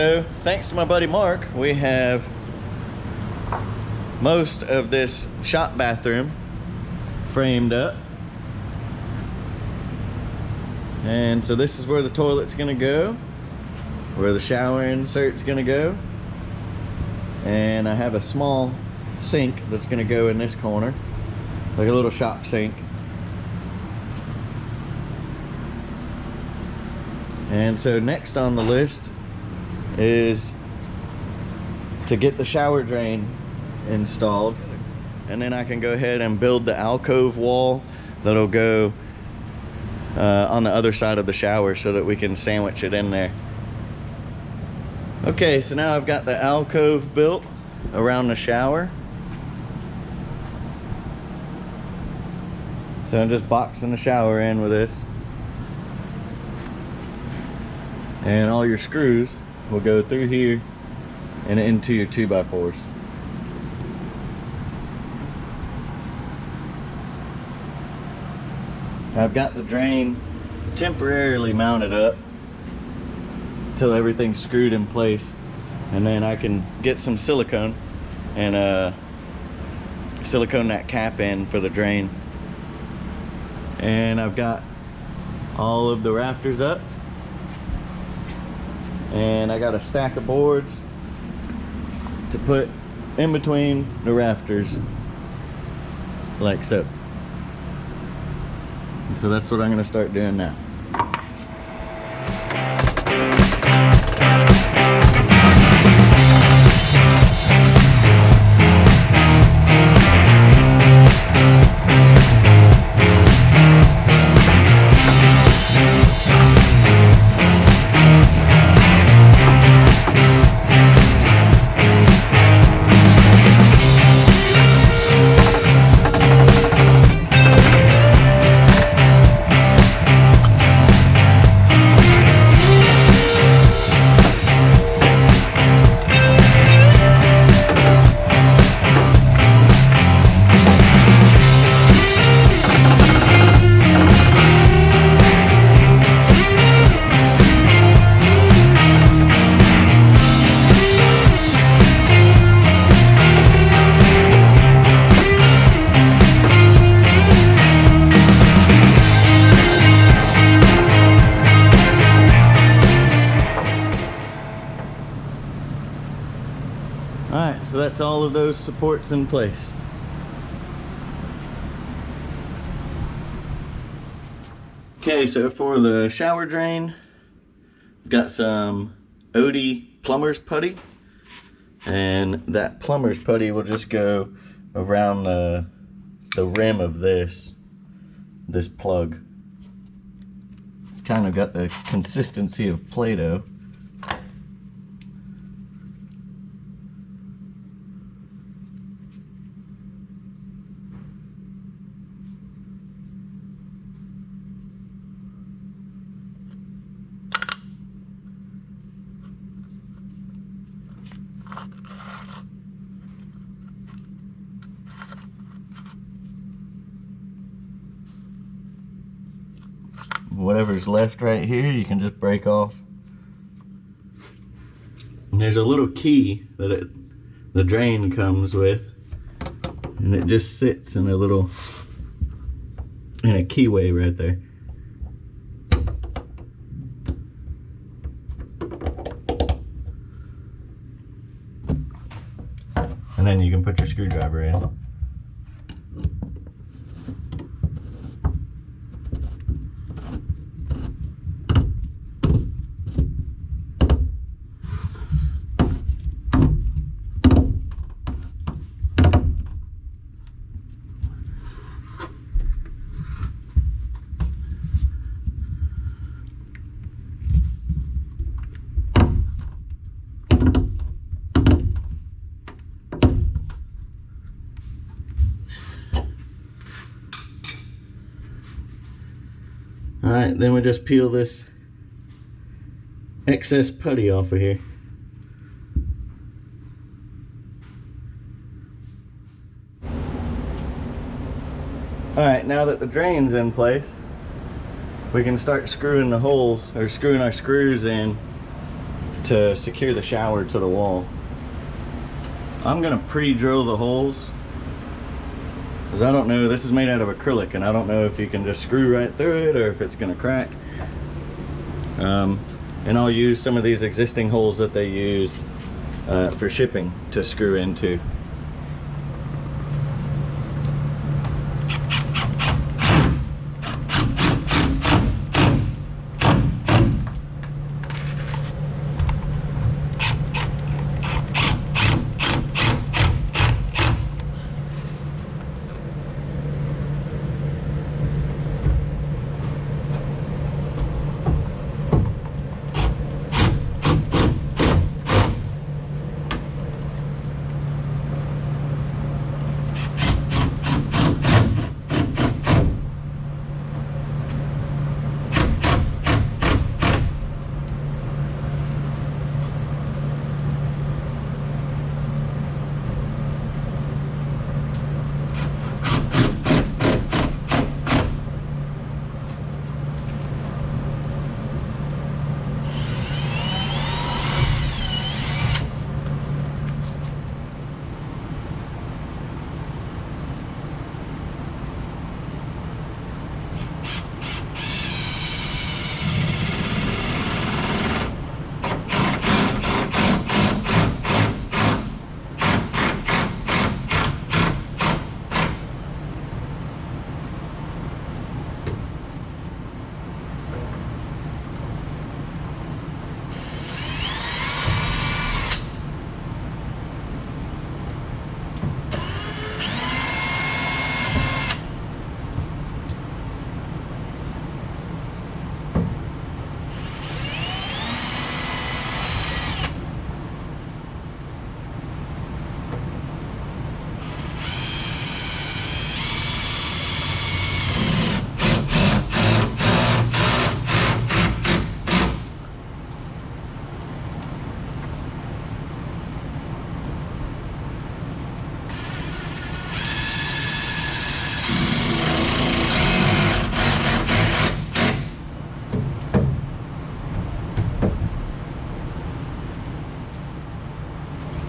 so thanks to my buddy Mark, we have most of this shop bathroom framed up. And so this is where the toilet's gonna go, where the shower insert's gonna go. And I have a small sink that's gonna go in this corner, like a little shop sink. And so next on the list is to get the shower drain installed, and then I can go ahead and build the alcove wall that'll go on the other side of the shower so that we can sandwich it in there. Okay, so now I've got the alcove built around the shower. So I'm just boxing the shower in with this. And all your screws will go through here and into your 2x4s. I've got the drain temporarily mounted up until everything's screwed in place, and then I can get some silicone and silicone that cap in for the drain. And I've got all of the rafters up, and I got a stack of boards to put in between the rafters, like so. And so that's what I'm going to start doing now. Alright, so that's all of those supports in place. Okay, so for the shower drain, I've got some Odie plumber's putty, and that plumber's putty will just go around the rim of this plug. It's kind of got the consistency of Play-Doh. Whatever's left right here, you can just break off. And there's a little key that the drain comes with, and it just sits in a keyway right there. And then you can put your screwdriver in. Alright, then we just peel this excess putty off of here. Alright, now that the drain's in place, we can start screwing the holes, or screwing our screws in to secure the shower to the wall. I'm gonna pre-drill the holes, because I don't know, this is made out of acrylic and I don't know if you can just screw right through it or if it's gonna crack. And I'll use some of these existing holes that they use for shipping to screw into.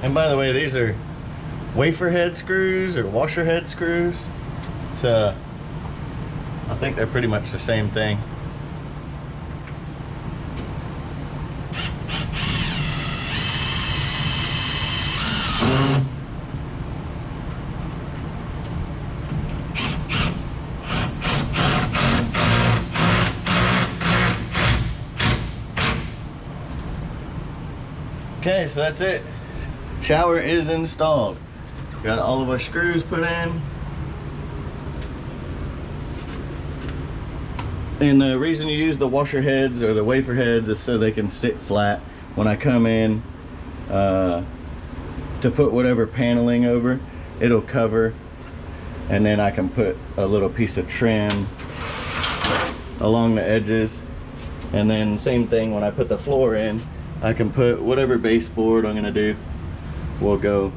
And by the way, these are wafer head screws or washer head screws. It's I think they're pretty much the same thing. Okay, so that's it. Shower is installed. Got all of our screws put in. And the reason you use the washer heads or the wafer heads is so they can sit flat when I come in to put whatever paneling over. It'll cover, and then I can put a little piece of trim along the edges. And then same thing when I put the floor in, I can put whatever baseboard I'm gonna do will go,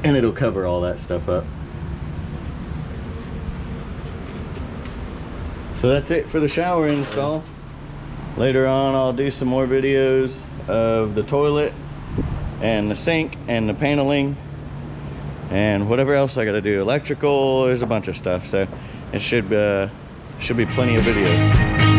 and it'll cover all that stuff up. So that's it for the shower install. Later on I'll do some more videos of the toilet and the sink and the paneling and whatever else I gotta do. Electrical, there's a bunch of stuff, so it should be plenty of videos.